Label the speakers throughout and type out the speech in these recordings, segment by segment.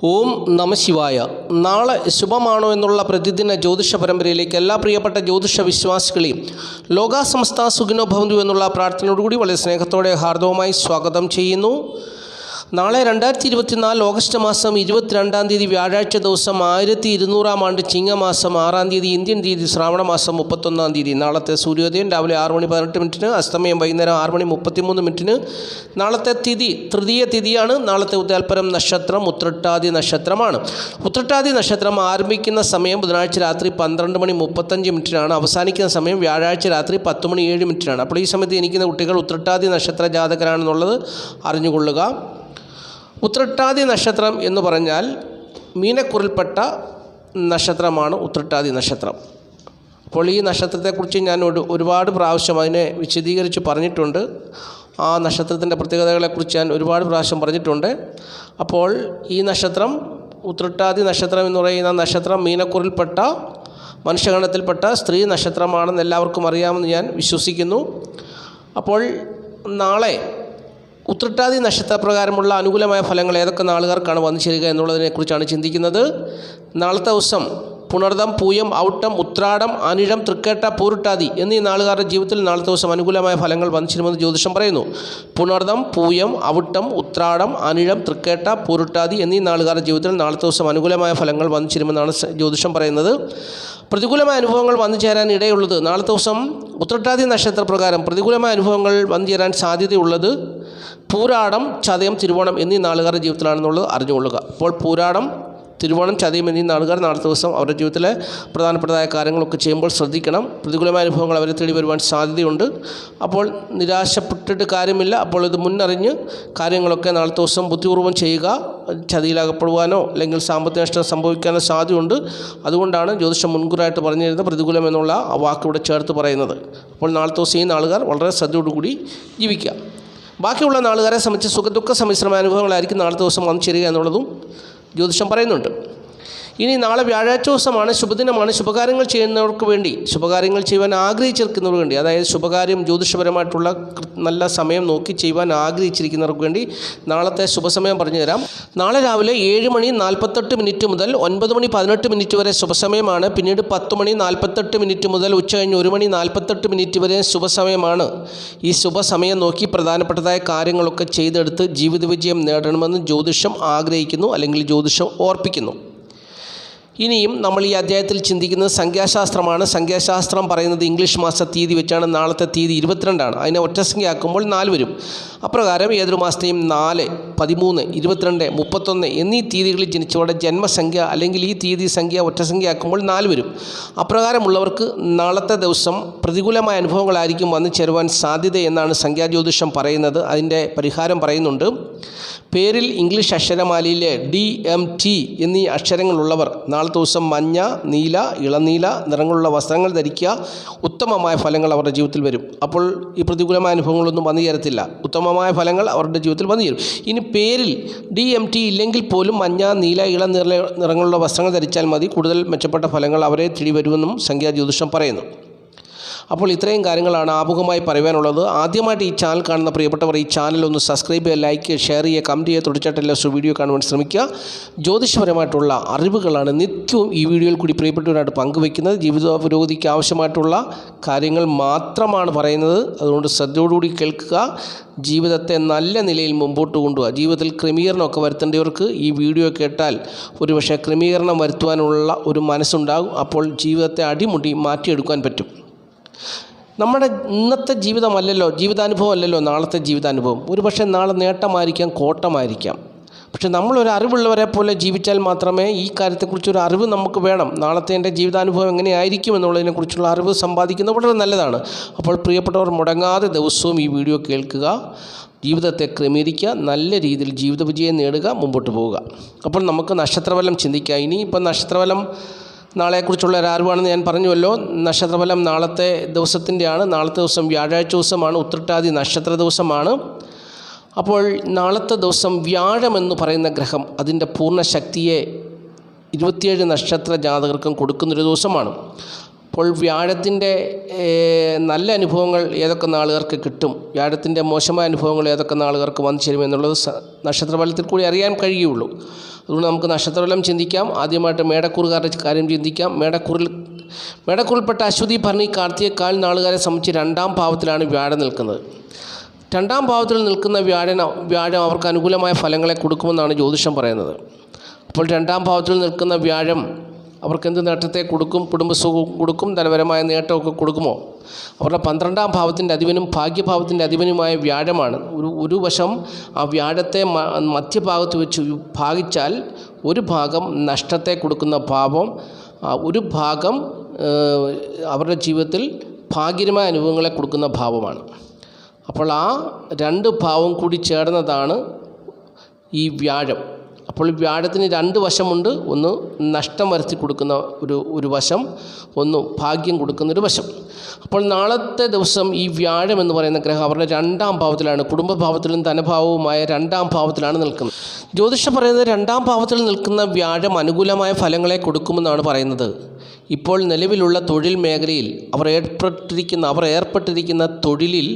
Speaker 1: ഓം നമ ശിവായ. നാളെ ശുഭമാണോ എന്നുള്ള പ്രതിദിന ജ്യോതിഷ പരമ്പരയിലേക്ക് എല്ലാ പ്രിയപ്പെട്ട ജ്യോതിഷ വിശ്വാസികളെയും ലോകാസമസ്ത സുഖിനോ ഭവന്തു എന്നുള്ള പ്രാർത്ഥനയോടുകൂടി വളരെ സ്നേഹത്തോടെ ഹാർദവമായി സ്വാഗതം ചെയ്യുന്നു. നാളെ 2024 ഓഗസ്റ്റ് മാസം 22-ാം തീയതി വ്യാഴാഴ്ച ദിവസം 1200-ാം ആണ്ട് ചിങ്ങമാസം 6-ാം തീയതി ഇന്ത്യൻ തീയതി ശ്രാവണ മാസം 31-ാം തീയതി. നാളത്തെ സൂര്യോദയം രാവിലെ 6:18, അസ്തമയം വൈകുന്നേരം 6:33. നാളത്തെ തിഥി തൃതീയ തിഥിയാണ്. നാളത്തെ ഉദയാൽപരം നക്ഷത്രം ഉത്രട്ടാതി നക്ഷത്രമാണ്. ഉത്രട്ടാതി നക്ഷത്രം ആരംഭിക്കുന്ന സമയം ബുധനാഴ്ച രാത്രി 12:35. അവസാനിക്കുന്ന സമയം വ്യാഴാഴ്ച രാത്രി 10:07. അപ്പോൾ ഈ സമയത്ത് ജനിക്കുന്ന കുട്ടികൾ ഉത്രട്ടാതി നക്ഷത്ര ജാതകരാണെന്നുള്ളത് അറിഞ്ഞുകൊള്ളുക. ഉത്രട്ടാതി നക്ഷത്രം എന്ന് പറഞ്ഞാൽ മീനക്കുറിൽപ്പെട്ട നക്ഷത്രമാണ് ഉത്രട്ടാതി നക്ഷത്രം. അപ്പോൾ ഈ നക്ഷത്രത്തെക്കുറിച്ച് ഞാൻ ഒരുപാട് പ്രാവശ്യം അതിനെ വിശദീകരിച്ച് പറഞ്ഞിട്ടുണ്ട്. ആ നക്ഷത്രത്തിൻ്റെ പ്രത്യേകതകളെക്കുറിച്ച് ഞാൻ ഒരുപാട് പ്രാവശ്യം പറഞ്ഞിട്ടുണ്ട്. അപ്പോൾ ഈ നക്ഷത്രം ഉത്രട്ടാതി നക്ഷത്രം എന്ന് പറയുന്ന നക്ഷത്രം മീനക്കുറിൽപ്പെട്ട മനുഷ്യഗണത്തിൽപ്പെട്ട സ്ത്രീ നക്ഷത്രമാണെന്ന് എല്ലാവർക്കും അറിയാമെന്ന് ഞാൻ വിശ്വസിക്കുന്നു. അപ്പോൾ നാളെ ഉത്രട്ടാതി നക്ഷത്രപ്രകാരമുള്ള അനുകൂലമായ ഫലങ്ങൾ ഏതൊക്കെ നാളുകാർക്കാണ് വന്നു ചേരുക എന്നുള്ളതിനെക്കുറിച്ചാണ് ചിന്തിക്കുന്നത്. നാളത്തെ ദിവസം പുണർദം, പൂയം, ഔട്ടം, ഉത്രാടം, അനിഴം, തൃക്കേട്ട, പൂരുട്ടാതി എന്നീ നാളുകാരുടെ ജീവിതത്തിൽ നാളത്തെ ദിവസം അനുകൂലമായ ഫലങ്ങൾ വന്നു ചേരുമെന്ന് ജ്യോതിഷം പറയുന്നു. പുണർദം, പൂയം, ഔട്ടം, ഉത്രാടം, അനിഴം, തൃക്കേട്ട, പൂരുട്ടാതി എന്നീ നാളുകാരുടെ ജീവിതത്തിൽ നാളത്തെ ദിവസം അനുകൂലമായ ഫലങ്ങൾ വന്നു ചേരുമെന്നാണ് ജ്യോതിഷം പറയുന്നത്. പ്രതികൂലമായ അനുഭവങ്ങൾ വന്നു ചേരാൻ ഇടയുള്ളത് നാളത്തെ ദിവസം ഉത്രട്ടാതി നക്ഷത്രപ്രകാരം പ്രതികൂലമായ അനുഭവങ്ങൾ വന്നു ചേരാൻ സാധ്യതയുള്ളത് പൂരാടം, ചതയം, തിരുവോണം എന്നീ നാളുകാരുടെ ജീവിതത്തിലാണെന്നുള്ളത് അറിഞ്ഞുകൊള്ളുക. അപ്പോൾ പൂരാടം, തിരുവോണം, ചതയം എന്നീ നാളുകാർ നാളത്തെ ദിവസം അവരുടെ ജീവിതത്തിലെ പ്രധാനപ്പെട്ടതായ കാര്യങ്ങളൊക്കെ ചെയ്യുമ്പോൾ ശ്രദ്ധിക്കണം. പ്രതികൂലമായ അനുഭവങ്ങൾ അവരെ തേടി വരുവാൻ സാധ്യതയുണ്ട്. അപ്പോൾ നിരാശപ്പെട്ടിട്ട് കാര്യമില്ല. അപ്പോൾ ഇത് മുന്നറിഞ്ഞ് കാര്യങ്ങളൊക്കെ നാളത്തെ ദിവസം ബുദ്ധിപൂർവ്വം ചെയ്യുക. ചതിയിലകപ്പെടുവാനോ അല്ലെങ്കിൽ സാമ്പത്തിക നഷ്ടം സംഭവിക്കാനോ സാധ്യതയുണ്ട്. അതുകൊണ്ടാണ് ജ്യോതിഷം മുൻകൂറായിട്ട് പറഞ്ഞു തരുന്ന പ്രതികൂലം എന്നുള്ള ആ വാക്കിവിടെ ചേർത്ത് പറയുന്നത്. അപ്പോൾ നാളത്തെ ദിവസം ഈ നാളുകാർ വളരെ ശ്രദ്ധയോടുകൂടി ജീവിക്കുക. ബാക്കിയുള്ള നാളുകാരെ സംബന്ധിച്ച് സുഖദുഃഖ സമ്മിശ്രമായ അനുഭവങ്ങളായിരിക്കും നാളത്തെ ദിവസം വന്നു ചേരുക എന്നുള്ളതും ജ്യോതിഷം പറയുന്നുണ്ട്. ഇനി നാളെ വ്യാഴാഴ്ച ദിവസമാണ്, ശുഭദിനമാണ്. ശുഭകാര്യങ്ങൾ ചെയ്യുന്നവർക്ക് വേണ്ടി, ശുഭകാര്യങ്ങൾ ചെയ്യുവാൻ ആഗ്രഹിച്ചിരിക്കുന്നവർക്ക് വേണ്ടി, അതായത് ശുഭകാര്യം ജ്യോതിഷപരമായിട്ടുള്ള നല്ല സമയം നോക്കി ചെയ്യുവാൻ ആഗ്രഹിച്ചിരിക്കുന്നവർക്ക് വേണ്ടി നാളത്തെ ശുഭസമയം പറഞ്ഞു തരാം. നാളെ രാവിലെ 7:48 മുതൽ 9:18 വരെ ശുഭസമയമാണ്. പിന്നീട് 10:48 മുതൽ ഉച്ചകഴിഞ്ഞ് 1:48 വരെ ശുഭസമയമാണ്. ഈ ശുഭസമയം നോക്കി പ്രധാനപ്പെട്ടതായ കാര്യങ്ങളൊക്കെ ചെയ്തെടുത്ത് ജീവിത വിജയം നേടണമെന്ന് ജ്യോതിഷം ആഗ്രഹിക്കുന്നു, അല്ലെങ്കിൽ ജ്യോതിഷം ഓർപ്പിക്കുന്നു. ഇനിയും നമ്മൾ ഈ അധ്യായത്തിൽ ചിന്തിക്കുന്നത് സംഖ്യാശാസ്ത്രമാണ്. സംഖ്യാശാസ്ത്രം പറയുന്നത് ഇംഗ്ലീഷ് മാസ തീയതി വെച്ചാണ്. നാളത്തെ തീയതി 22 അതിനെ ഒറ്റസംഖ്യ ആക്കുമ്പോൾ 4 വരും. അപ്രകാരം ഏതൊരു മാസത്തെയും 4, 13, 22, 31 എന്നീ തീയതികളിൽ ജനിച്ചവരുടെ ജന്മസംഖ്യ അല്ലെങ്കിൽ ഈ തീയതി സംഖ്യ ഒറ്റസംഖ്യ ആക്കുമ്പോൾ 4 വരും. അപ്രകാരമുള്ളവർക്ക് നാളത്തെ ദിവസം പ്രതികൂലമായ അനുഭവങ്ങളായിരിക്കും വന്നു ചേരുവാൻ സാധ്യത എന്നാണ് സംഖ്യാജ്യോതിഷം പറയുന്നത്. അതിൻ്റെ പരിഹാരം പറയുന്നുണ്ട്. പേരിൽ ഇംഗ്ലീഷ് അക്ഷരമാലയിലെ DMT എന്നീ അക്ഷരങ്ങളുള്ളവർ നാളത്തെ ദിവസം മഞ്ഞ, നീല, ഇളനീല നിറങ്ങളുള്ള വസ്ത്രങ്ങൾ ധരിക്കുക. ഉത്തമമായ ഫലങ്ങൾ അവരുടെ ജീവിതത്തിൽ വരും. അപ്പോൾ ഈ പ്രതികൂലമായ അനുഭവങ്ങളൊന്നും വന്നു ചേരത്തില്ല. ഉത്തമമായ ഫലങ്ങൾ അവരുടെ ജീവിതത്തിൽ വന്നു ചേരും. ഇനി പേരിൽ DMT ഇല്ലെങ്കിൽ പോലും മഞ്ഞ, നീല, നിറങ്ങളുള്ള വസ്ത്രങ്ങൾ ധരിച്ചാൽ മതി. കൂടുതൽ മെച്ചപ്പെട്ട ഫലങ്ങൾ അവരെ തേടി വരുമെന്നും സംഖ്യാജ്യോതിഷം പറയുന്നു. അപ്പോൾ ഇത്രയും കാര്യങ്ങളാണ് ആമുഖമായി പറയുവാനുള്ളത്. ആദ്യമായിട്ട് ഈ ചാനൽ കാണുന്ന പ്രിയപ്പെട്ടവർ ഈ ചാനൽ ഒന്ന് സബ്സ്ക്രൈബ് ചെയ്യുക, ലൈക്ക് ചെയ്യുക, ഷെയർ ചെയ്യുക, കമൻറ്റ് ചെയ്യുക, തുടർച്ചയായിട്ടുള്ള വീഡിയോ കാണുവാൻ ശ്രമിക്കുക. ജ്യോതിഷപരമായിട്ടുള്ള അറിവുകളാണ് നിത്യവും ഈ വീഡിയോയിൽ കൂടി പ്രിയപ്പെട്ടവരായിട്ട് പങ്കുവയ്ക്കുന്നത്. ജീവിത പുരോഗതിക്ക് ആവശ്യമായിട്ടുള്ള കാര്യങ്ങൾ മാത്രമാണ് പറയുന്നത്. അതുകൊണ്ട് ശ്രദ്ധയോടുകൂടി കേൾക്കുക. ജീവിതത്തെ നല്ല നിലയിൽ മുമ്പോട്ട് കൊണ്ടുപോകുക. ജീവിതത്തിൽ ക്രമീകരണമൊക്കെ വരുത്തേണ്ടവർക്ക് ഈ വീഡിയോ കേട്ടാൽ ഒരുപക്ഷെ ക്രമീകരണം വരുത്തുവാനുള്ള ഒരു മനസ്സുണ്ടാകും. അപ്പോൾ ജീവിതത്തെ അടിമുടി മാറ്റിയെടുക്കാൻ പറ്റും. നമ്മുടെ ഇന്നത്തെ ജീവിതമല്ലല്ലോ, ജീവിതാനുഭവം അല്ലല്ലോ നാളത്തെ ജീവിതാനുഭവം. ഒരുപക്ഷെ നാളെ നേട്ടമായിരിക്കാം, കോട്ടമായിരിക്കാം. പക്ഷെ നമ്മളൊരു അറിവുള്ളവരെ പോലെ ജീവിച്ചാൽ മാത്രമേ ഈ കാര്യത്തെക്കുറിച്ചൊരു അറിവ് നമുക്ക് വേണം. നാളത്തെ എൻ്റെ ജീവിതാനുഭവം എങ്ങനെയായിരിക്കും എന്നുള്ളതിനെക്കുറിച്ചുള്ള അറിവ് സമ്പാദിക്കുന്നത് വളരെ നല്ലതാണ്. അപ്പോൾ പ്രിയപ്പെട്ടവർ മുടങ്ങാതെ ദിവസവും ഈ വീഡിയോ കേൾക്കുക, ജീവിതത്തെ ക്രമീകരിക്കുക, നല്ല രീതിയിൽ ജീവിത വിജയം നേടുക, മുമ്പോട്ട് പോവുക. അപ്പോൾ നമുക്ക് നക്ഷത്രഫലം ചിന്തിക്കാം. ഇനിയിപ്പോൾ നക്ഷത്രഫലം നാളെക്കുറിച്ചുള്ള ഒരു അറിവാണെന്ന് ഞാൻ പറഞ്ഞുവല്ലോ. നക്ഷത്രഫലം നാളത്തെ ദിവസത്തിൻ്റെയാണ്. നാളത്തെ ദിവസം വ്യാഴാഴ്ച ദിവസമാണ്, ഉത്രട്ടാതി നക്ഷത്ര ദിവസമാണ്. അപ്പോൾ നാളത്തെ ദിവസം വ്യാഴമെന്ന് പറയുന്ന ഗ്രഹം അതിൻ്റെ പൂർണ്ണ ശക്തിയെ 27 നക്ഷത്ര ജാതകർക്കും കൊടുക്കുന്നൊരു ദിവസമാണ്. അപ്പോൾ വ്യാഴത്തിൻ്റെ നല്ല അനുഭവങ്ങൾ ഏതൊക്കെ നാളുകാർക്ക് കിട്ടും, വ്യാഴത്തിൻ്റെ മോശമായ അനുഭവങ്ങൾ ഏതൊക്കെ നാളുകാർക്ക് വന്നു ചേരുമെന്നുള്ളത് നക്ഷത്രഫലത്തിൽ കൂടി അറിയാൻ കഴിയുള്ളൂ. അതുകൊണ്ട് നമുക്ക് നക്ഷത്രഫലം ചിന്തിക്കാം. ആദ്യമായിട്ട് മേടക്കൂറുകാരുടെ കാര്യം ചിന്തിക്കാം. മേടക്കൂറിൽപ്പെട്ട അശ്വതി, ഭരണി, കാർത്തിക നാളുകാരെ സംബന്ധിച്ച് 2-ാം ഭാവത്തിലാണ് വ്യാഴം നിൽക്കുന്നത്. 2-ാം ഭാവത്തിൽ നിൽക്കുന്ന വ്യാഴം അവർക്ക് അനുകൂലമായ ഫലങ്ങളെ കൊടുക്കുമെന്നാണ് ജ്യോതിഷം പറയുന്നത്. അപ്പോൾ 2-ാം ഭാവത്തിൽ നിൽക്കുന്ന വ്യാഴം അവർക്ക് എന്ത് നേട്ടത്തെ കൊടുക്കും? കുടുംബസുഖം കൊടുക്കും, ധനപരമായ നേട്ടമൊക്കെ കൊടുക്കുമോ? അവരുടെ 12-ാം ഭാവത്തിൻ്റെ അധിപനും ഭാഗ്യഭാവത്തിൻ്റെ അധിപനുമായ വ്യാഴമാണ്. ഒരു വശം ആ വ്യാഴത്തെ മധ്യഭാഗത്ത് വെച്ച് ഭാഗിച്ചാൽ ഒരു ഭാഗം നഷ്ടത്തെ കൊടുക്കുന്ന ഭാവം, ഒരു ഭാഗം അവരുടെ ജീവിതത്തിൽ ഭാഗ്യമായ അനുഭവങ്ങളെ കൊടുക്കുന്ന ഭാവമാണ്. അപ്പോൾ ആ 2 ഭാവം കൂടി ചേർന്നതാണ് ഈ വ്യാഴം. അപ്പോൾ വ്യാഴത്തിന് 2 വശമുണ്ട്. ഒന്ന് നഷ്ടം വരുത്തി കൊടുക്കുന്ന ഒരു വശം, ഒന്ന് ഭാഗ്യം കൊടുക്കുന്നൊരു വശം. അപ്പോൾ നാളത്തെ ദിവസം ഈ വ്യാഴം എന്ന് പറയുന്ന ഗ്രഹം അവരുടെ 2-ാം ഭാവത്തിലാണ്, കുടുംബഭാവത്തിലും ധനഭാവവുമായ 2-ാം ഭാവത്തിലാണ് നിൽക്കുന്നത്. ജ്യോതിഷം പറയുന്നത് 2-ാം ഭാവത്തിൽ നിൽക്കുന്ന വ്യാഴം അനുകൂലമായ ഫലങ്ങളെ കൊടുക്കുമെന്നാണ് പറയുന്നത്. ഇപ്പോൾ നിലവിലുള്ള തൊഴിൽ മേഖലയിൽ അവർ ഏർപ്പെട്ടിരിക്കുന്ന തൊഴിലിൽ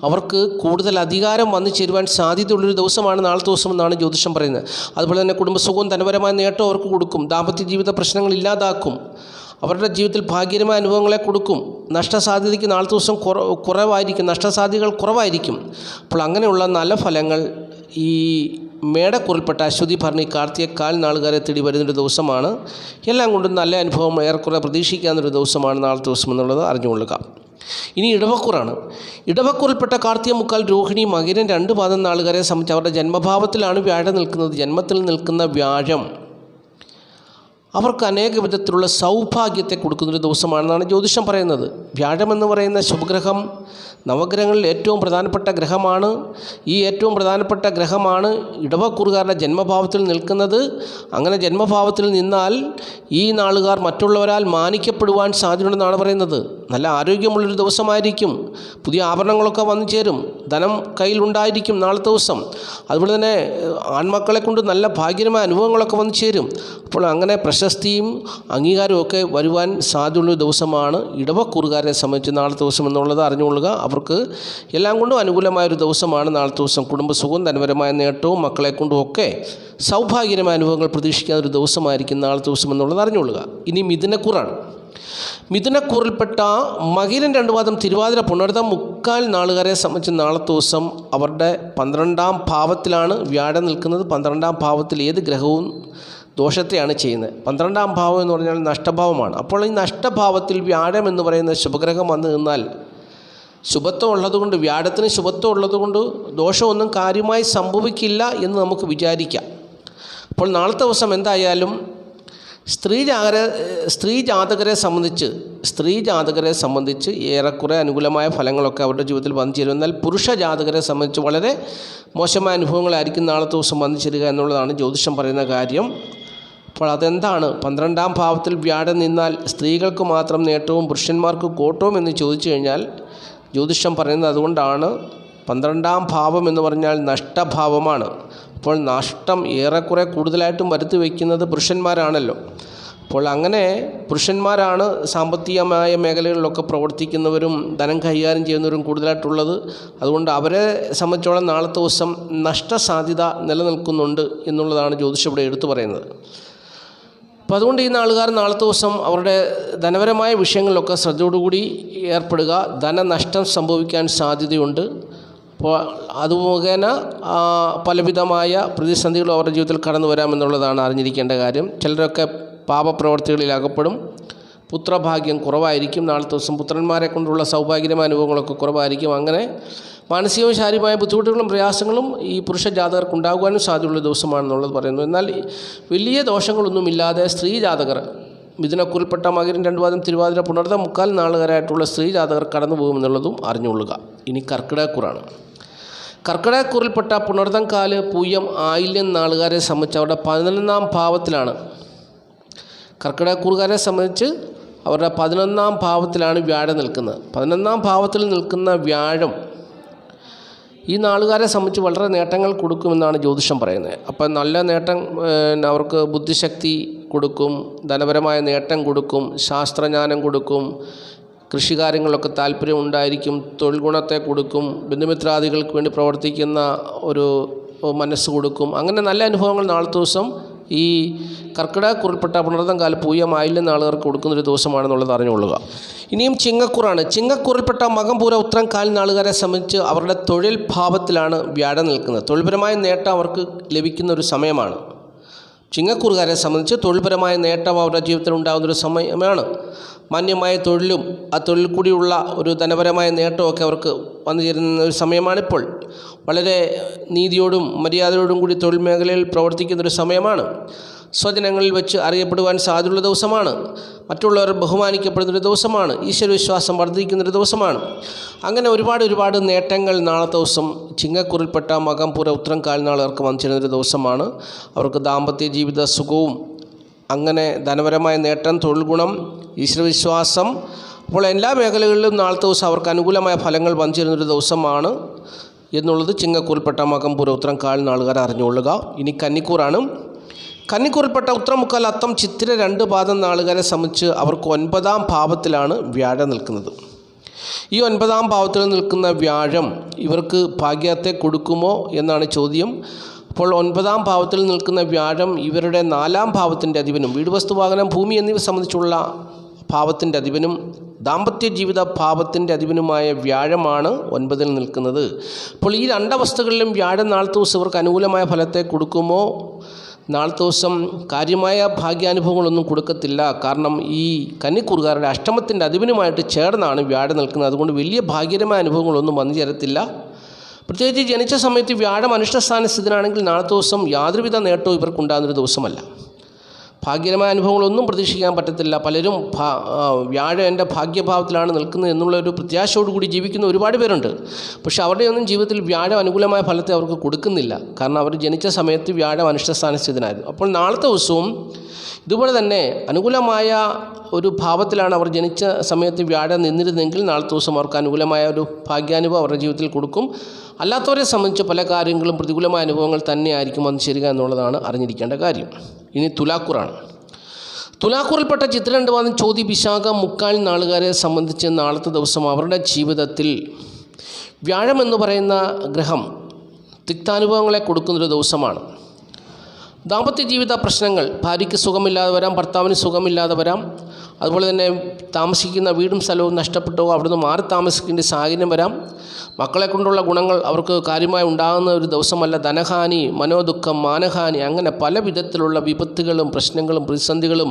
Speaker 1: അവർക്ക് കൂടുതൽ അധികാരം വന്നു ചേരുവാൻ സാധ്യതയുള്ളൊരു ദിവസമാണ് നാളത്തെ ദിവസം എന്നാണ് ജ്യോതിഷം പറയുന്നത്. അതുപോലെ തന്നെ കുടുംബസുഖവും ധനപരമായ നേട്ടവും അവർക്ക് കൊടുക്കും. ദാമ്പത്യ ജീവിത പ്രശ്നങ്ങൾ ഇല്ലാതാക്കും. അവരുടെ ജീവിതത്തിൽ ഭാഗ്യകരമായ അനുഭവങ്ങളെ കൊടുക്കും. നഷ്ടസാധ്യതയ്ക്ക് നാളത്തെ ദിവസം നഷ്ടസാധ്യതകൾ കുറവായിരിക്കും. അപ്പോൾ അങ്ങനെയുള്ള നല്ല ഫലങ്ങൾ ഈ മേടക്കൂറിൽപ്പെട്ട അശ്വതി, ഭരണി, കാർത്തിക നാളുകാരെ തേടി വരുന്നൊരു ദിവസമാണ്. എല്ലാം കൊണ്ടും നല്ല അനുഭവം ഏറെക്കുറെ പ്രതീക്ഷിക്കാവുന്നൊരു ദിവസമാണ് നാളത്തെ ദിവസം എന്നുള്ളത് അറിഞ്ഞുകൊള്ളുക. ഇനി ഇടവക്കൂറാണ്. ഇടവക്കൂറിൽപ്പെട്ട കാർത്തിക, രോഹിണി, മകരം 2 പാദം നാളുകാരെ സംബന്ധിച്ച് അവരുടെ ജന്മഭാവത്തിലാണ് വ്യാഴം നിൽക്കുന്നത്. ജന്മത്തിൽ നിൽക്കുന്ന വ്യാഴം അവർക്ക് അനേക വിധത്തിലുള്ള സൗഭാഗ്യത്തെ കൊടുക്കുന്നൊരു ദിവസമാണെന്നാണ് ജ്യോതിഷം പറയുന്നത്. വ്യാഴം എന്ന് പറയുന്ന ശുഭഗ്രഹം നവഗ്രഹങ്ങളിൽ ഏറ്റവും പ്രധാനപ്പെട്ട ഗ്രഹമാണ്. ഈ ഏറ്റവും പ്രധാനപ്പെട്ട ഗ്രഹമാണ് ഇടവക്കൂറുകാരുടെ ജന്മഭാവത്തിൽ നിൽക്കുന്നത്. അങ്ങനെ ജന്മഭാവത്തിൽ നിന്നാൽ ഈ നാളുകാർ മറ്റുള്ളവരാൽ മാനിക്കപ്പെടുവാൻ സാധ്യതയുണ്ടെന്നാണ് പറയുന്നത്. നല്ല ആരോഗ്യമുള്ളൊരു ദിവസമായിരിക്കും. പുതിയ ആഭരണങ്ങളൊക്കെ വന്നു ചേരും. ധനം കയ്യിലുണ്ടായിരിക്കും നാളത്തെ ദിവസം. അതുപോലെ തന്നെ ആൺമക്കളെ കൊണ്ട് നല്ല ഭാഗ്യകരമായ അനുഭവങ്ങളൊക്കെ വന്നു ചേരും. അപ്പോൾ അങ്ങനെ പ്രശസ്തിയും അംഗീകാരവും ഒക്കെ വരുവാൻ സാധ്യതയുള്ളൊരു ദിവസമാണ് ഇടവക്കൂറുകാരെ സംബന്ധിച്ച് നാളത്തെ ദിവസം എന്നുള്ളത് അറിഞ്ഞുകൊള്ളുക. അവർക്ക് എല്ലാം കൊണ്ടും അനുകൂലമായൊരു ദിവസമാണ് നാളത്തെ ദിവസം. കുടുംബസുഖവും ധനപരമായ നേട്ടവും മക്കളെ കൊണ്ടും ഒക്കെ സൗഭാഗ്യകരമായ അനുഭവങ്ങൾ പ്രതീക്ഷിക്കാവുന്ന ഒരു ദിവസമായിരിക്കും നാളത്തെ ദിവസം എന്നുള്ളത് അറിഞ്ഞുകൊള്ളുക. ഇനി മിഥുനക്കൂറാണ്. മിഥുനക്കൂറിൽപ്പെട്ട മകരം 2 പാദം തിരുവാതിര പുണർതം 3/4 നാളുകാരെ സംബന്ധിച്ച് നാളത്തെ ദിവസം അവരുടെ 12-ാം ഭാവത്തിലാണ് വ്യാഴം നിൽക്കുന്നത്. 12-ാം ഭാവത്തിൽ ഏത് ഗ്രഹവും ദോഷത്തെയാണ് ചെയ്യുന്നത്. 12-ാം ഭാവം എന്ന് പറഞ്ഞാൽ നഷ്ടഭാവമാണ്. അപ്പോൾ ഈ നഷ്ടഭാവത്തിൽ വ്യാഴം എന്ന് പറയുന്ന ശുഭഗ്രഹം വന്നു നിന്നാൽ ശുഭത്വം ഉള്ളതുകൊണ്ട്, വ്യാഴത്തിന് ശുഭത്വം ഉള്ളതുകൊണ്ട് ദോഷമൊന്നും കാര്യമായി സംഭവിക്കില്ല എന്ന് നമുക്ക് വിചാരിക്കാം. അപ്പോൾ നാളത്തെ ദിവസം എന്തായാലും സ്ത്രീ ജാതകരെ സംബന്ധിച്ച് ഏറെക്കുറെ അനുകൂലമായ ഫലങ്ങളൊക്കെ അവരുടെ ജീവിതത്തിൽ വന്നു ചേരും. എന്നാൽ പുരുഷ ജാതകരെ സംബന്ധിച്ച് വളരെ മോശമായ അനുഭവങ്ങളായിരിക്കും നാളത്തെ ദിവസം വന്നു ചേരുക എന്നുള്ളതാണ് ജ്യോതിഷം പറയുന്ന കാര്യം. അപ്പോൾ അതെന്താണ്? 12-ാം ഭാവത്തിൽ വ്യാഴം നിന്നാൽ സ്ത്രീകൾക്ക് മാത്രം നേട്ടവും പുരുഷന്മാർക്ക് കോട്ടവും എന്ന് ചോദിച്ചു കഴിഞ്ഞാൽ ജ്യോതിഷം പറയുന്നത് അതുകൊണ്ടാണ്. 12-ാം ഭാവം എന്ന് പറഞ്ഞാൽ നഷ്ടഭാവമാണ്. അപ്പോൾ നഷ്ടം ഏറെക്കുറെ കൂടുതലായിട്ടും വരുത്തി വയ്ക്കുന്നത് പുരുഷന്മാരാണല്ലോ. അപ്പോൾ അങ്ങനെ പുരുഷന്മാരാണ് സാമ്പത്തികമായ മേഖലകളിലൊക്കെ പ്രവർത്തിക്കുന്നവരും ധനം കൈകാര്യം ചെയ്യുന്നവരും കൂടുതലായിട്ടുള്ളത്. അതുകൊണ്ട് അവരെ സംബന്ധിച്ചോളം നാളത്തെ ദിവസം നഷ്ടസാധ്യത നിലനിൽക്കുന്നുണ്ട് എന്നുള്ളതാണ് ജ്യോതിഷം ഇവിടെ എടുത്തു പറയുന്നത്. അപ്പോൾ അതുകൊണ്ട് ഈ നാളുകാർ നാളത്തെ ദിവസം അവരുടെ ധനപരമായ വിഷയങ്ങളിലൊക്കെ ശ്രദ്ധയോടുകൂടി ഏർപ്പെടുക. ധനനഷ്ടം സംഭവിക്കാൻ സാധ്യതയുണ്ട്. അപ്പോൾ അത് മുഖേന പലവിധമായ പ്രതിസന്ധികളും അവരുടെ ജീവിതത്തിൽ കടന്നു വരാമെന്നുള്ളതാണ് അറിഞ്ഞിരിക്കേണ്ട കാര്യം. ചിലരൊക്കെ പാപപ്രവർത്തികളിൽ അകപ്പെടും. പുത്രഭാഗ്യം കുറവായിരിക്കും. നാളത്തെ ദിവസം പുത്രന്മാരെ കൊണ്ടുള്ള സൗഭാഗ്യമായ അനുഭവങ്ങളൊക്കെ കുറവായിരിക്കും. അങ്ങനെ മാനസികവും ശാരീരികമായ ബുദ്ധിമുട്ടുകളും പ്രയാസങ്ങളും ഈ പുരുഷ ജാതകർക്ക് ഉണ്ടാകുവാനും സാധ്യതയുള്ള ദിവസമാണെന്നുള്ളത് പറയുന്നു. എന്നാൽ വലിയ ദോഷങ്ങളൊന്നുമില്ലാതെ സ്ത്രീ ജാതകർ, മിഥുനക്കൂറിൽപ്പെട്ട മകരം 2 പാദം തിരുവാതിര പുണർതം 3/4 നാളുകാരായിട്ടുള്ള സ്ത്രീ ജാതകർ കടന്നു പോകുമെന്നുള്ളതും അറിഞ്ഞുകൊള്ളുക. ഇനി കർക്കിടകക്കൂറാണ്. കർക്കിടകക്കൂറിൽപ്പെട്ട പുണർതം 4 പൂയം ആയില്യം നാളുകാരെ സംബന്ധിച്ച് അവരുടെ 11-ാം ഭാവത്തിലാണ്. കർക്കിടകക്കൂറുകാരെ സംബന്ധിച്ച് അവരുടെ 11-ാം ഭാവത്തിലാണ് വ്യാഴം നിൽക്കുന്നത്. 11-ാം ഭാവത്തിൽ നിൽക്കുന്ന വ്യാഴം ഈ നാളുകാരെ സംബന്ധിച്ച് വളരെ നേട്ടങ്ങൾ കൊടുക്കുമെന്നാണ് ജ്യോതിഷം പറയുന്നത്. അപ്പം നല്ല നേട്ടം, അവർക്ക് ബുദ്ധിശക്തി കൊടുക്കും, ധനപരമായ നേട്ടം കൊടുക്കും, ശാസ്ത്രജ്ഞാനം കൊടുക്കും, കൃഷികാര്യങ്ങളിലൊക്കെ താല്പര്യം ഉണ്ടായിരിക്കും, തൊഴിൽ ഗുണത്തെ കൊടുക്കും, ബന്ധുമിത്രാദികൾക്ക് വേണ്ടി പ്രവർത്തിക്കുന്ന ഒരു മനസ്സ് കൊടുക്കും. അങ്ങനെ നല്ല അനുഭവങ്ങൾ നാളത്തെ ദിവസം ഈ കർക്കിടകക്കുറിൽപ്പെട്ട പുണർതം കാല പൂയമായില്ലെന്ന ആളുകൾക്ക് കൊടുക്കുന്നൊരു ദിവസമാണെന്നുള്ളത് അറിഞ്ഞുകൊള്ളുക. ഇനിയും ചിങ്ങക്കുറാണ്. ചിങ്ങക്കുറിൽപ്പെട്ട മകം പൂര ഉത്രം കാലിന് ആളുകാരെ സംബന്ധിച്ച് അവരുടെ തൊഴിൽ ഭാവത്തിലാണ് വ്യാഴം നിൽക്കുന്നത്. തൊഴിൽപരമായ നേട്ടം അവർക്ക് ലഭിക്കുന്ന ഒരു സമയമാണ്. ചിങ്ങക്കുറുകാരെ സംബന്ധിച്ച് തൊഴിൽപരമായ നേട്ടം അവരുടെ ജീവിതത്തിൽ ഉണ്ടാകുന്നൊരു സമയമാണ്. മാന്യമായ തൊഴിലും ആ തൊഴിൽ കൂടിയുള്ള ഒരു ധനപരമായ നേട്ടമൊക്കെ അവർക്ക് വന്നു ചേരുന്ന ഒരു സമയമാണിപ്പോൾ. വളരെ നീതിയോടും മര്യാദയോടും കൂടി തൊഴിൽ മേഖലയിൽ പ്രവർത്തിക്കുന്നൊരു സമയമാണ്. സ്വജനങ്ങളിൽ വെച്ച് അറിയപ്പെടുവാൻ സാധ്യതയുള്ള ദിവസമാണ്. മറ്റുള്ളവർ ബഹുമാനിക്കപ്പെടുന്നൊരു ദിവസമാണ്. ഈശ്വരവിശ്വാസം വർദ്ധിക്കുന്നൊരു ദിവസമാണ്. അങ്ങനെ ഒരുപാട് നേട്ടങ്ങൾ നാളത്തെ ദിവസം ചിങ്ങക്കുറിൽപ്പെട്ട മകം പൂര ഉത്രം കാൽനാളുകൾക്ക് വന്നു ചേരുന്നൊരു ദിവസമാണ്. അവർക്ക് ദാമ്പത്യ ജീവിത സുഖവും അങ്ങനെ ധനപരമായ നേട്ടം, തൊഴിൽ ഗുണം, ഈശ്വരവിശ്വാസം, അപ്പോൾ എല്ലാ മേഖലകളിലും നാളത്തെ ദിവസം അവർക്ക് അനുകൂലമായ ഫലങ്ങൾ വന്നു ചേരുന്നൊരു ദിവസമാണ് എന്നുള്ളത് ചിങ്ങക്കൂറിൽപ്പെട്ട മകം പൂര ഉത്രം കാൽനാളുകാർ അറിഞ്ഞുകൊള്ളുക. ഇനി കന്നിക്കൂറാണ്. കന്നിക്കൂറിൽപ്പെട്ട ഉത്രം മുക്കാൽ അത്തം ചിത്തിര 2 പാദം നാളുകാരെ സംബന്ധിച്ച് അവർക്ക് 9ാം ഭാവത്തിലാണ് വ്യാഴം നിൽക്കുന്നത്. ഈ 9ാം ഭാവത്തിൽ നിൽക്കുന്ന വ്യാഴം ഇവർക്ക് ഭാഗ്യത്തെ കൊടുക്കുമോ എന്നാണ് ചോദ്യം. അപ്പോൾ 9ാം ഭാവത്തിൽ നിൽക്കുന്ന വ്യാഴം ഇവരുടെ 4ാം ഭാവത്തിൻ്റെ അധിപനും, വീട്, വസ്തു, വാഹനം, ഭൂമി എന്നിവ സംബന്ധിച്ചുള്ള ഭാവത്തിൻ്റെ അധിപനും ദാമ്പത്യ ജീവിത ഭാവത്തിൻ്റെ അധിപനുമായ വ്യാഴമാണ് 9ൽ നിൽക്കുന്നത്. അപ്പോൾ ഈ 2 അവസ്ഥകളിലും വ്യാഴം നാളത്തെ ദിവസം ഇവർക്ക് അനുകൂലമായ ഫലത്തെ കൊടുക്കുമോ? നാളത്തെ ദിവസം കാര്യമായ ഭാഗ്യാനുഭവങ്ങളൊന്നും കൊടുക്കത്തില്ല. കാരണം ഈ കന്നിക്കൂറുകാരുടെ അഷ്ടമത്തിൻ്റെ അധിപനുമായിട്ട് ചേർന്നാണ് വ്യാഴം നിൽക്കുന്നത്. അതുകൊണ്ട് വലിയ ഭാഗ്യകരമായ അനുഭവങ്ങളൊന്നും വന്നു ചേരത്തില്ല. പ്രത്യേകിച്ച് ജനിച്ച സമയത്ത് വ്യാഴം അനിഷ്ടസ്ഥാന സ്ഥിതനാണെങ്കിൽ നാളത്തെ ദിവസം യാതൊരുവിധ നേട്ടവും ഇവർക്കുണ്ടാകുന്നൊരു ദിവസമല്ല. ഭാഗ്യകരമായ അനുഭവങ്ങളൊന്നും പ്രതീക്ഷിക്കാൻ പറ്റത്തില്ല. പലരും വ്യാഴം എൻ്റെ ഭാഗ്യഭാവത്തിലാണ് നിൽക്കുന്നത് എന്നുള്ളൊരു പ്രത്യാശയോടുകൂടി ജീവിക്കുന്ന ഒരുപാട് പേരുണ്ട്. പക്ഷെ അവരുടെയൊന്നും ജീവിതത്തിൽ വ്യാഴം അനുകൂലമായ ഫലത്തെ അവർക്ക് കൊടുക്കുന്നില്ല. കാരണം അവർ ജനിച്ച സമയത്ത് വ്യാഴം അനിഷ്ടസ്ഥാന സ്ഥിതനായിരുന്നു. അപ്പോൾ നാളത്തെ ദിവസവും ഇതുപോലെ തന്നെ അനുകൂലമായ ഒരു ഭാവത്തിലാണ് അവർ ജനിച്ച സമയത്ത് വ്യാഴം നിന്നിരുന്നെങ്കിൽ നാളത്തെ ദിവസം അവർക്ക് അനുകൂലമായ ഒരു ഭാഗ്യാനുഭവം അവരുടെ ജീവിതത്തിൽ കൊടുക്കും. അല്ലാത്തവരെ സംബന്ധിച്ച് പല കാര്യങ്ങളും പ്രതികൂലമായ അനുഭവങ്ങൾ തന്നെയായിരിക്കും വന്നു ചേരുക എന്നുള്ളതാണ് അറിഞ്ഞിരിക്കേണ്ട കാര്യം. ഇനി തുലാക്കൂറാണ്. തുലാക്കൂറിൽപ്പെട്ട ചിത്ര 2 പാദം ചോതി വിശാഖ മുക്കാൽ നാളുകാരെ സംബന്ധിച്ച് നാളത്തെ ദിവസം അവരുടെ ജീവിതത്തിൽ വ്യാഴം എന്ന് പറയുന്ന ഗ്രഹം തിക്താനുഭവങ്ങളെ കൊടുക്കുന്നൊരു ദിവസമാണ്. ദാമ്പത്യ ജീവിത പ്രശ്നങ്ങൾ, ഭാര്യയ്ക്ക് സുഖമില്ലാതെ വരാം, ഭർത്താവിന് സുഖമില്ലാതെ വരാം. അതുപോലെ തന്നെ താമസിക്കുന്ന വീടും സ്ഥലവും നഷ്ടപ്പെട്ടോ അവിടുന്ന് മാറി താമസിക്കേണ്ട സാഹചര്യം വരാം. മക്കളെ കൊണ്ടുള്ള ഗുണങ്ങൾ അവർക്ക് കാര്യമായി ഉണ്ടാകുന്ന ഒരു ദിവസമല്ല. ധനഹാനി, മനോദുഃഖം, മാനഹാനി, അങ്ങനെ പല വിധത്തിലുള്ള വിപത്തുകളും പ്രശ്നങ്ങളും പ്രതിസന്ധികളും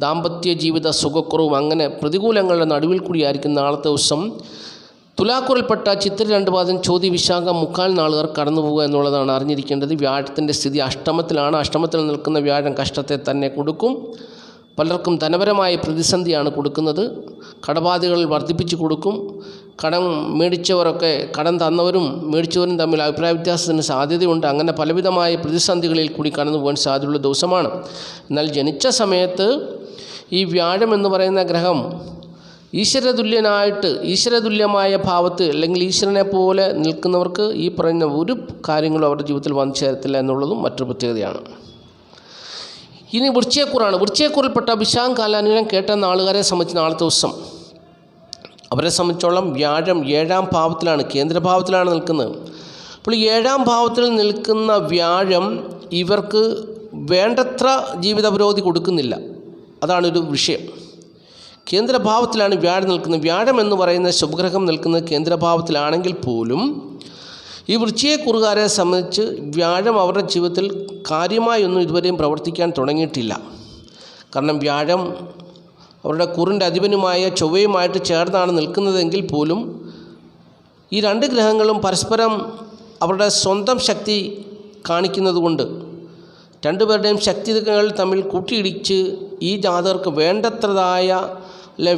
Speaker 1: ദാമ്പത്യ ജീവിത സുഖക്കുറവും അങ്ങനെ പ്രതികൂലങ്ങളുടെ നടുവിൽ കൂടിയായിരിക്കും നാളത്തെ ദിവസം തുലാക്കൂറിൽപ്പെട്ട ചിത്ര 2 പാദം ചോതി വിശാഖ മുക്കാൽ നാളുകാർ കടന്നു പോകുക എന്നുള്ളതാണ് അറിഞ്ഞിരിക്കേണ്ടത്. വ്യാഴത്തിൻ്റെ സ്ഥിതി അഷ്ടമത്തിലാണ്. അഷ്ടമത്തിൽ നിൽക്കുന്ന വ്യാഴം കഷ്ടത്തെ തന്നെ കൊടുക്കും. പലർക്കും ധനപരമായ പ്രതിസന്ധിയാണ് കൊടുക്കുന്നത്. കടബാധ്യതകൾ വർദ്ധിപ്പിച്ച് കൊടുക്കും. കടം മേടിച്ചവരൊക്കെ കടം തന്നവരും മേടിച്ചവരും തമ്മിൽ അഭിപ്രായ വ്യത്യാസത്തിന് സാധ്യതയുണ്ട്. അങ്ങനെ പലവിധമായ പ്രതിസന്ധികളിൽ കൂടി കടന്നു പോകാൻ സാധ്യതയുള്ള ദിവസമാണ്. എന്നാൽ ജനിച്ച സമയത്ത് ഈ വ്യാഴം എന്ന് പറയുന്ന ഗ്രഹം ഈശ്വരതുല്യമായ ഭാവത്ത് അല്ലെങ്കിൽ ഈശ്വരനെ പോലെ നിൽക്കുന്നവർക്ക് ഈ പറയുന്ന ഒരു കാര്യങ്ങളും അവരുടെ ജീവിതത്തിൽ വന്നു ചേരത്തില്ല എന്നുള്ളതും മറ്റൊരു പ്രത്യേകതയാണ്. ഇനി വൃശ്ചികക്കൂറാണ്. വൃശ്ചികക്കൂറിൽപ്പെട്ട വിശാഖം കാലാനുകൂലം കേട്ട നാളുകാരെ സംബന്ധിച്ച് നാളത്തെ ദിവസം അവരെ സംബന്ധിച്ചോളം വ്യാഴം 7ാം ഭാവത്തിലാണ്, കേന്ദ്രഭാവത്തിലാണ് നിൽക്കുന്നത്. അപ്പോൾ 7ാം ഭാവത്തിൽ നിൽക്കുന്ന വ്യാഴം ഇവർക്ക് വേണ്ടത്ര ജീവിത പുരോഗതി കൊടുക്കുന്നില്ല. അതാണൊരു വിഷയം. കേന്ദ്രഭാവത്തിലാണ് വ്യാഴം നിൽക്കുന്നത്. വ്യാഴം എന്ന് പറയുന്ന ശുഭഗ്രഹം നിൽക്കുന്നത് കേന്ദ്രഭാവത്തിലാണെങ്കിൽ പോലും ഈ വൃശ്ചികക്കൂറുകാരെ സംബന്ധിച്ച് വ്യാഴം അവരുടെ ജീവിതത്തിൽ കാര്യമായൊന്നും ഇതുവരെയും പ്രവർത്തിക്കാൻ തുടങ്ങിയിട്ടില്ല. കാരണം വ്യാഴം അവരുടെ കൂറിൻ്റെ അധിപനുമായ ചൊവ്വയുമായിട്ട് ചേർന്നാണ് നിൽക്കുന്നതെങ്കിൽ പോലും ഈ 2 ഗ്രഹങ്ങളും പരസ്പരം അവരുടെ സ്വന്തം ശക്തി കാണിക്കുന്നത് കൊണ്ട് 2 പേരുടെയും ശക്തികൾ തമ്മിൽ കൂട്ടിയിടിച്ച് ഈ ജാതകർക്ക്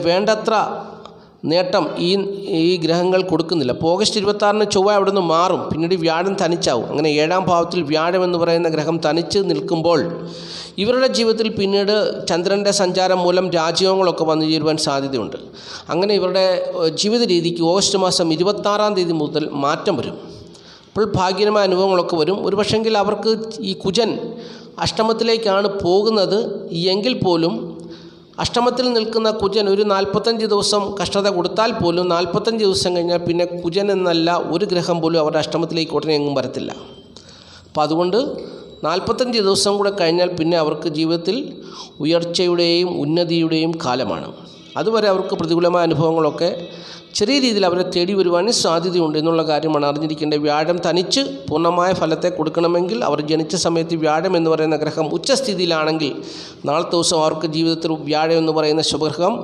Speaker 1: വേണ്ടത്ര നേട്ടം ഈ ഗ്രഹങ്ങൾ കൊടുക്കുന്നില്ല. അപ്പോൾ ഓഗസ്റ്റ് 26-ന് ചൊവ്വ അവിടെ നിന്ന് മാറും. പിന്നീട് വ്യാഴം തനിച്ചാവും. അങ്ങനെ 7ാം ഭാവത്തിൽ വ്യാഴം എന്ന് പറയുന്ന ഗ്രഹം തനിച്ച് നിൽക്കുമ്പോൾ ഇവരുടെ ജീവിതത്തിൽ പിന്നീട് ചന്ദ്രൻ്റെ സഞ്ചാരം മൂലം രാജയോഗങ്ങളൊക്കെ വന്നു ചേരുവാൻ സാധ്യതയുണ്ട്. അങ്ങനെ ഇവരുടെ ജീവിത രീതിക്ക് ഓഗസ്റ്റ് മാസം 26-ാം തീയതി മുതൽ മാറ്റം വരും. അപ്പോൾ ഭാഗ്യകരമായ അനുഭവങ്ങളൊക്കെ വരും. ഒരു പക്ഷെങ്കിൽ അവർക്ക് ഈ കുജൻ അഷ്ടമത്തിലേക്കാണ് പോകുന്നത് എങ്കിൽ പോലും അഷ്ടമത്തിൽ നിൽക്കുന്ന കുജൻ ഒരു 45 ദിവസം കഷ്ടത കൊടുത്താൽ പോലും 45 ദിവസം കഴിഞ്ഞാൽ പിന്നെ കുജൻ എന്നല്ല ഒരു ഗ്രഹം പോലും അവരുടെ അഷ്ടമത്തിലേക്ക് ഉടനെ എങ്ങും വരത്തില്ല. അപ്പോൾ അതുകൊണ്ട് 45 ദിവസം കൂടെ കഴിഞ്ഞാൽ പിന്നെ അവർക്ക് ജീവിതത്തിൽ ഉയർച്ചയുടെയും ഉന്നതിയുടെയും കാലമാണ്. അതുവരെ അവർക്ക് പ്രതികൂലമായ അനുഭവങ്ങളൊക്കെ ചെറിയ രീതിയിൽ അവരെ തേടി വരുവാനും സാധ്യതയുണ്ട് എന്നുള്ള കാര്യമാണ് അറിഞ്ഞിരിക്കേണ്ടത്. വ്യാഴം തനിച്ച് പൂർണ്ണമായ ഫലത്തെ കൊടുക്കണമെങ്കിൽ അവർ ജനിച്ച സമയത്ത് വ്യാഴം എന്ന് പറയുന്ന ഗ്രഹം ഉച്ചസ്ഥിതിയിലാണെങ്കിൽ നാളത്തെ ദിവസം അവർക്ക് ജീവിതത്തിൽ വ്യാഴം എന്ന് പറയുന്ന ശുഭഗ്രഹം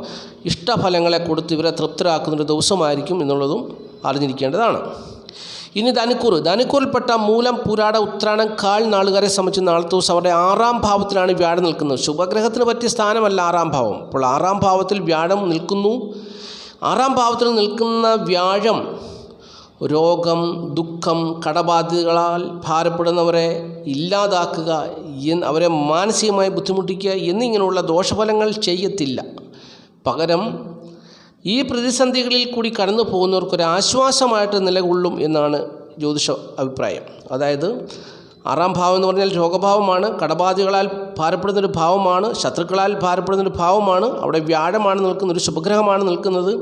Speaker 1: ഇഷ്ടഫലങ്ങളെ കൊടുത്ത് ഇവരെ തൃപ്തരാക്കുന്നൊരു ദിവസമായിരിക്കും എന്നുള്ളതും അറിഞ്ഞിരിക്കേണ്ടതാണ്. ഇനി ധനുക്കൂറിൽപ്പെട്ട മൂലം പുരാട ഉത്രാടം കാൽ നാളുകാരെ സംബന്ധിച്ച് നാളത്തെ ദിവസം അവരുടെ 6ാം ഭാവത്തിലാണ് വ്യാഴം നിൽക്കുന്നത്. ശുഭഗ്രഹത്തിന് പറ്റിയ സ്ഥാനമല്ല 6ാം ഭാവം. അപ്പോൾ 6ാം ഭാവത്തിൽ വ്യാഴം നിൽക്കുന്നു. 6ാം ഭാവത്തിൽ നിൽക്കുന്ന വ്യാഴം രോഗം, ദുഃഖം, കടബാധ്യതകളാൽ ഭാരപ്പെടുന്നവരെ ഇല്ലാതാക്കുക, അവരെ മാനസികമായി ബുദ്ധിമുട്ടിക്കുക എന്നിങ്ങനെയുള്ള ദോഷഫലങ്ങൾ ചെയ്യത്തില്ല. പകരം ഈ പ്രതിസന്ധികളിൽ കൂടി കടന്നു പോകുന്നവർക്കൊരാശ്വാസമായിട്ട് നിലകൊള്ളും എന്നാണ് ജ്യോതിഷ അഭിപ്രായം. അതായത് 6ാം ഭാവം എന്ന് പറഞ്ഞാൽ രോഗഭാവമാണ്, കടബാധ്യതകളാൽ ഭാരപ്പെടുന്നൊരു ഭാവമാണ്, ശത്രുക്കളാൽ ഭാരപ്പെടുന്നൊരു ഭാവമാണ്. അവിടെ വ്യാഴമാണ് നിൽക്കുന്നത്, ഒരു ശുഭഗ്രഹമാണ് നിൽക്കുന്നത്.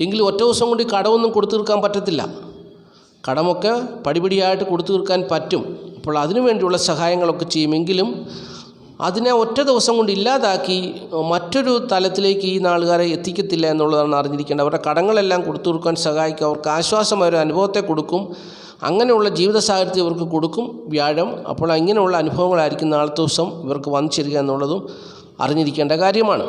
Speaker 1: എങ്കിലും ഒറ്റ ദിവസം കൊണ്ട് കടമൊന്നും കൊടുത്തു തീർക്കാൻ പറ്റത്തില്ല. കടമൊക്കെ പടിപടിയായിട്ട് കൊടുത്തു തീർക്കാൻ പറ്റും. അപ്പോൾ അതിനു വേണ്ടിയുള്ള സഹായങ്ങളൊക്കെ ചെയ്യുമെങ്കിലും അതിനെ ഒറ്റ ദിവസം കൊണ്ട് ഇല്ലാതാക്കി മറ്റൊരു തലത്തിലേക്ക് ഈ നാളുകാരെ എത്തിക്കത്തില്ല എന്നുള്ളതാണ് അറിഞ്ഞിരിക്കേണ്ടത്. അവരുടെ കടങ്ങളെല്ലാം കൊടുത്തു തീർക്കാൻ സഹായിക്കും, അവർക്ക് ആശ്വാസമായ ഒരു അനുഭവത്തെ കൊടുക്കും. അങ്ങനെയുള്ള ജീവിത സാഹചര്യത്തിൽ ഇവർക്ക് കൊടുക്കും വ്യാഴം. അപ്പോൾ ഇങ്ങനെയുള്ള അനുഭവങ്ങളായിരിക്കും നാളത്തെ ദിവസം ഇവർക്ക് വന്നു ചേരുക എന്നുള്ളതും അറിഞ്ഞിരിക്കേണ്ട കാര്യമാണ്.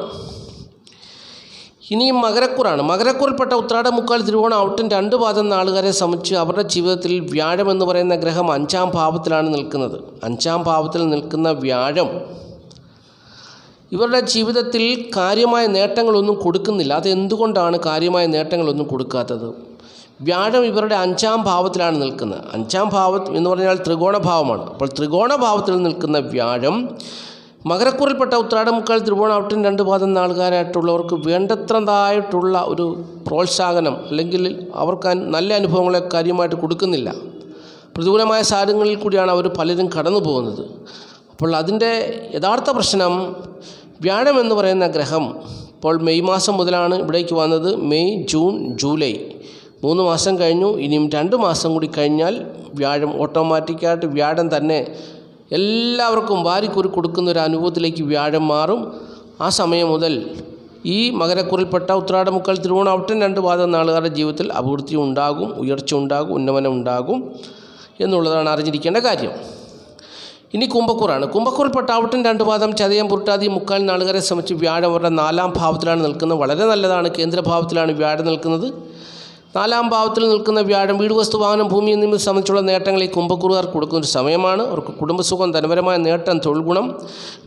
Speaker 1: ഇനിയും മകരക്കൂറാണ്. മകരക്കൂറിൽപ്പെട്ട ഉത്രാടം, മുക്കാൽ, തിരുവോണം, ഔട്ടം 2 പാദം നാളുകാരെ സംബന്ധിച്ച് അവരുടെ ജീവിതത്തിൽ വ്യാഴം എന്ന് പറയുന്ന ഗ്രഹം 5ാം ഭാവത്തിലാണ് നിൽക്കുന്നത്. 5ാം ഭാവത്തിൽ നിൽക്കുന്ന വ്യാഴം ഇവരുടെ ജീവിതത്തിൽ കാര്യമായ നേട്ടങ്ങളൊന്നും കൊടുക്കുന്നില്ല. അതെന്തുകൊണ്ടാണ് കാര്യമായ നേട്ടങ്ങളൊന്നും കൊടുക്കാത്തത്? വ്യാഴം ഇവരുടെ 5ാം ഭാവത്തിലാണ് നിൽക്കുന്നത്. 5ാം ഭാവം എന്ന് പറഞ്ഞാൽ ത്രികോണഭാവമാണ്. അപ്പോൾ ത്രികോണഭാവത്തിൽ നിൽക്കുന്ന വ്യാഴം മകരക്കൂറിൽപ്പെട്ട ഉത്രാടം, മുക്കാൽ, തിരുവോണം, ഔട്ടം 2 പാദം നാളുകാരായിട്ടുള്ളവർക്ക് വേണ്ടത്രതായിട്ടുള്ള ഒരു പ്രോത്സാഹനം അല്ലെങ്കിൽ അവർക്ക് നല്ല അനുഭവങ്ങളെ കാര്യമായിട്ട് കൊടുക്കുന്നില്ല. പ്രതികൂലമായ സാഹചര്യങ്ങളിൽ കൂടിയാണ് അവർ പലരും കടന്നു പോകുന്നത്. അപ്പോൾ അതിൻ്റെ യഥാർത്ഥ പ്രശ്നം വ്യാഴം എന്ന് പറയുന്ന ഗ്രഹം ഇപ്പോൾ മെയ് മാസം മുതലാണ് ഇവിടേക്ക് വന്നത്. മെയ്, ജൂൺ, ജൂലൈ 3 മാസം കഴിഞ്ഞു. ഇനിയും 2 മാസം കൂടി കഴിഞ്ഞാൽ വ്യാഴം ഓട്ടോമാറ്റിക്കായിട്ട് വ്യാഴം തന്നെ എല്ലാവർക്കും വാരിക്കുറി കൊടുക്കുന്ന ഒരു അനുഭവത്തിലേക്ക് വ്യാഴം മാറും. ആ സമയം മുതൽ ഈ മകരക്കൂറിൽപ്പെട്ട ഉത്രാടം, മുക്കാൽ, തിരുവോണം, ഔട്ടം 2 പാദം നാളുകാരുടെ ജീവിതത്തിൽ അഭിവൃദ്ധി ഉണ്ടാകും, ഉയർച്ച ഉണ്ടാകും, ഉന്നമനം ഉണ്ടാകും എന്നുള്ളതാണ് അറിഞ്ഞിരിക്കേണ്ട കാര്യം. ഇനി കുംഭക്കൂറാണ്. കുംഭക്കൂറിൽപ്പെട്ട ഔട്ടം 2 പാദം, ചതയം, പുരുട്ടാതി, മുക്കാൽ നാളുകാരെ സംബന്ധിച്ച് വ്യാഴം അവരുടെ 4ാം ഭാവത്തിലാണ് നിൽക്കുന്നത്. വളരെ നല്ലതാണ്. കേന്ദ്രഭാവത്തിലാണ് വ്യാഴം നിൽക്കുന്നത്. 4ാം ഭാവത്തിൽ നിൽക്കുന്ന വ്യാഴം വീട്, വസ്തു, വാഹനം, ഭൂമി എന്നിവ സംബന്ധിച്ചുള്ള നേട്ടങ്ങൾ ഈ കുംഭക്കൂറുകാർക്ക് കൊടുക്കുന്ന ഒരു സമയമാണ്. അവർക്ക് കുടുംബസുഖം, ധനപരമായ നേട്ടം, തൊഴിൽ ഗുണം,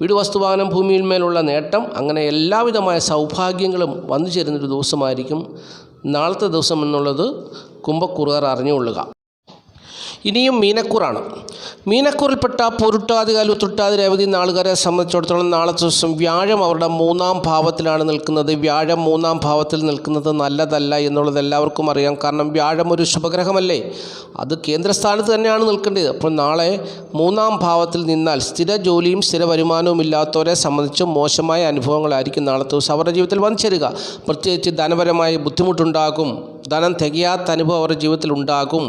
Speaker 1: വീട്, വസ്തു, വാഹനം, ഭൂമിയിന്മേലുള്ള നേട്ടം, അങ്ങനെ എല്ലാവിധമായ സൗഭാഗ്യങ്ങളും വന്നു ചേരുന്നൊരു ദിവസമായിരിക്കും നാളത്തെ ദിവസം എന്നുള്ളത് കുംഭക്കൂറുകാർ അറിഞ്ഞുകൊള്ളുക. ഇനിയും മീനക്കൂറാണ്. മീനക്കൂറിൽപ്പെട്ട പൊരുട്ടാതികാൽ, ഉത്രട്ടാതി, രേവതി നാളുകാരെ സംബന്ധിച്ചിടത്തോളം നാളത്തെ ദിവസം വ്യാഴം അവരുടെ 3ാം ഭാവത്തിലാണ് നിൽക്കുന്നത്. വ്യാഴം 3ാം ഭാവത്തിൽ നിൽക്കുന്നത് നല്ലതല്ല എന്നുള്ളത് എല്ലാവർക്കും അറിയാം. കാരണം വ്യാഴം ഒരു ശുഭഗ്രഹമല്ലേ, അത് കേന്ദ്രസ്ഥാനത്ത് തന്നെയാണ് നിൽക്കേണ്ടത്. അപ്പോൾ നാളെ 3ാം ഭാവത്തിൽ നിന്നാൽ സ്ഥിര ജോലിയും സ്ഥിര വരുമാനവും ഇല്ലാത്തവരെ സംബന്ധിച്ച് മോശമായ അനുഭവങ്ങളായിരിക്കും നാളത്തെ ദിവസം അവരുടെ ജീവിതത്തിൽ വന്നു ചേരുക. പ്രത്യേകിച്ച് ധനപരമായ ബുദ്ധിമുട്ടുണ്ടാകും, ധനം തികയാത്ത അനുഭവം അവരുടെ ജീവിതത്തിൽ ഉണ്ടാകും,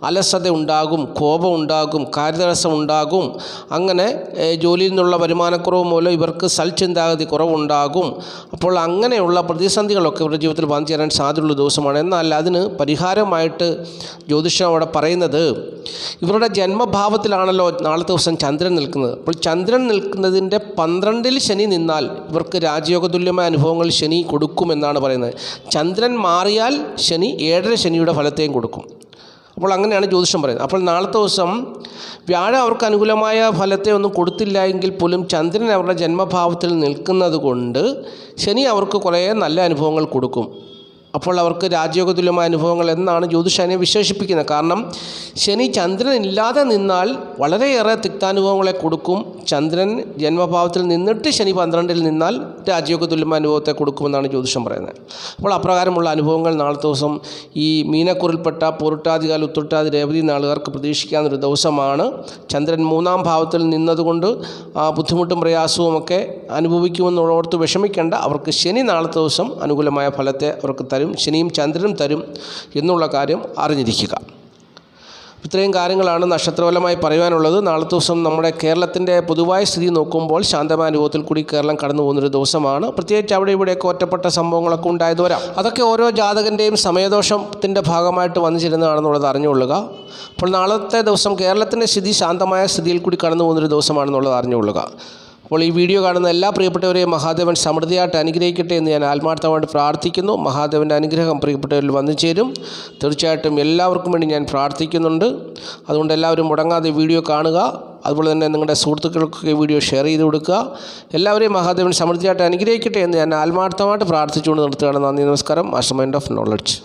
Speaker 1: അലസത ഉണ്ടാകും, കോപം ഉണ്ടാകും, കാര്യതടസ്സം ഉണ്ടാകും. അങ്ങനെ ജോലിയിൽ നിന്നുള്ള വരുമാനക്കുറവ് മൂലം ഇവർക്ക് സൽചിന്താഗതി കുറവുണ്ടാകും. അപ്പോൾ അങ്ങനെയുള്ള പ്രതിസന്ധികളൊക്കെ ഇവരുടെ ജീവിതത്തിൽ വന്നു ചേരാൻ സാധ്യതയുള്ള ദിവസമാണ്. എന്നാൽ അതിന് പരിഹാരമായിട്ട് ജ്യോതിഷം അവിടെ പറയുന്നത് ഇവരുടെ ജന്മഭാവത്തിലാണല്ലോ നാളത്തെ ദിവസം ചന്ദ്രൻ നിൽക്കുന്നത്. അപ്പോൾ ചന്ദ്രൻ നിൽക്കുന്നതിൻ്റെ 12-ൽ ശനി നിന്നാൽ ഇവർക്ക് രാജയോഗതുല്യമായ അനുഭവങ്ങൾ ശനി കൊടുക്കുമെന്നാണ് പറയുന്നത്. ചന്ദ്രൻ മാറിയാൽ ശനി 7.5 ശനിയുടെ ഫലത്തെയും കൊടുക്കും. അപ്പോൾ അങ്ങനെയാണ് ജ്യോതിഷം പറയുന്നത്. അപ്പോൾ നാളത്തെ ദിവസം വ്യാഴം അവർക്ക് അനുകൂലമായ ഫലത്തെ ഒന്നും കൊടുത്തില്ല എങ്കിൽ പോലും ചന്ദ്രൻ അവരുടെ ജന്മഭാവത്തിൽ നിൽക്കുന്നത് കൊണ്ട് ശനി അവർക്ക് കുറേ നല്ല അനുഭവങ്ങൾ കൊടുക്കും. അപ്പോൾ അവർക്ക് രാജയോഗ തുല്യമായ അനുഭവങ്ങൾ എന്നാണ് ജ്യോതിഷനെ വിശേഷിപ്പിക്കുന്നത്. കാരണം ശനി ചന്ദ്രൻ ഇല്ലാതെ നിന്നാൽ വളരെയേറെ തിക്താനുഭവങ്ങളെ കൊടുക്കും. ചന്ദ്രൻ ജന്മഭാവത്തിൽ നിന്നിട്ട് ശനി 12-ൽ നിന്നാൽ രാജയോഗ തുല്യമായ അനുഭവത്തെ കൊടുക്കുമെന്നാണ് ജ്യോതിഷം പറയുന്നത്. അപ്പോൾ അപ്രകാരമുള്ള അനുഭവങ്ങൾ നാളത്തെ ദിവസം ഈ മീനക്കുറിൽപ്പെട്ട പൂരുട്ടാതികാൽ ഉത്രട്ടാതി രേവതി നാളുകാർക്ക് പ്രതീക്ഷിക്കാവുന്നൊരു ദിവസമാണ്. ചന്ദ്രൻ 3-ാം ഭാവത്തിൽ നിന്നതുകൊണ്ട് ബുദ്ധിമുട്ടും പ്രയാസവും ഒക്കെ അനുഭവിക്കുമെന്നോർത്ത് വിഷമിക്കേണ്ട. അവർക്ക് ശനി നാളത്തെ ദിവസം അനുകൂലമായ ഫലത്തെ അവർക്ക് തരും, ശനിയും ചന്ദ്രനും തരും എന്നുള്ള കാര്യം അറിഞ്ഞിരിക്കുക. ഇത്രയും കാര്യങ്ങളാണ് നക്ഷത്രഫലമായി പറയുവാനുള്ളത്. നാളത്തെ ദിവസം നമ്മുടെ കേരളത്തിൻ്റെ പൊതുവായ സ്ഥിതി നോക്കുമ്പോൾ ശാന്തമായ അനുഭവത്തിൽ കൂടി കേരളം കടന്നു പോകുന്നൊരു ദിവസമാണ്. പ്രത്യേകിച്ച് അവിടെ ഇവിടെയൊക്കെ ഒറ്റപ്പെട്ട സംഭവങ്ങളൊക്കെ ഉണ്ടായത് വരാം. അതൊക്കെ ഓരോ ജാതകൻ്റെയും സമയദോഷത്തിൻ്റെ ഭാഗമായിട്ട് വന്നു ചേരുന്നതാണെന്നുള്ളത് അറിഞ്ഞുകൊള്ളുക. അപ്പോൾ നാളത്തെ ദിവസം കേരളത്തിൻ്റെ സ്ഥിതി ശാന്തമായ സ്ഥിതിയിൽ കൂടി കടന്നു പോകുന്നൊരു ദിവസമാണെന്നുള്ളത് അറിഞ്ഞുകൊള്ളുക. അപ്പോൾ ഈ വീഡിയോ കാണുന്ന എല്ലാ പ്രിയപ്പെട്ടവരെയും മഹാദേവൻ സമൃദ്ധിയായിട്ട് അനുഗ്രഹിക്കട്ടെ എന്ന് ഞാൻ ആത്മാർത്ഥമായിട്ട് പ്രാർത്ഥിക്കുന്നു. മഹാദേവൻ്റെ അനുഗ്രഹം പ്രിയപ്പെട്ടവരിൽ വന്നു ചേരും. തീർച്ചയായിട്ടും എല്ലാവർക്കും വേണ്ടി ഞാൻ പ്രാർത്ഥിക്കുന്നുണ്ട്. അതുകൊണ്ട് എല്ലാവരും മുടങ്ങാതെ വീഡിയോ കാണുക. അതുപോലെ തന്നെ നിങ്ങളുടെ സുഹൃത്തുക്കൾക്കൊക്കെ വീഡിയോ ഷെയർ ചെയ്ത് കൊടുക്കുക. എല്ലാവരെയും മഹാദേവൻ സമൃദ്ധിയായിട്ട് അനുഗ്രഹിക്കട്ടെ എന്ന് ഞാൻ ആത്മാർത്ഥമായിട്ട് പ്രാർത്ഥിച്ചുകൊണ്ട് നിർത്തുകയാണ്. നന്ദി, നമസ്കാരം. Master mind of knowledge.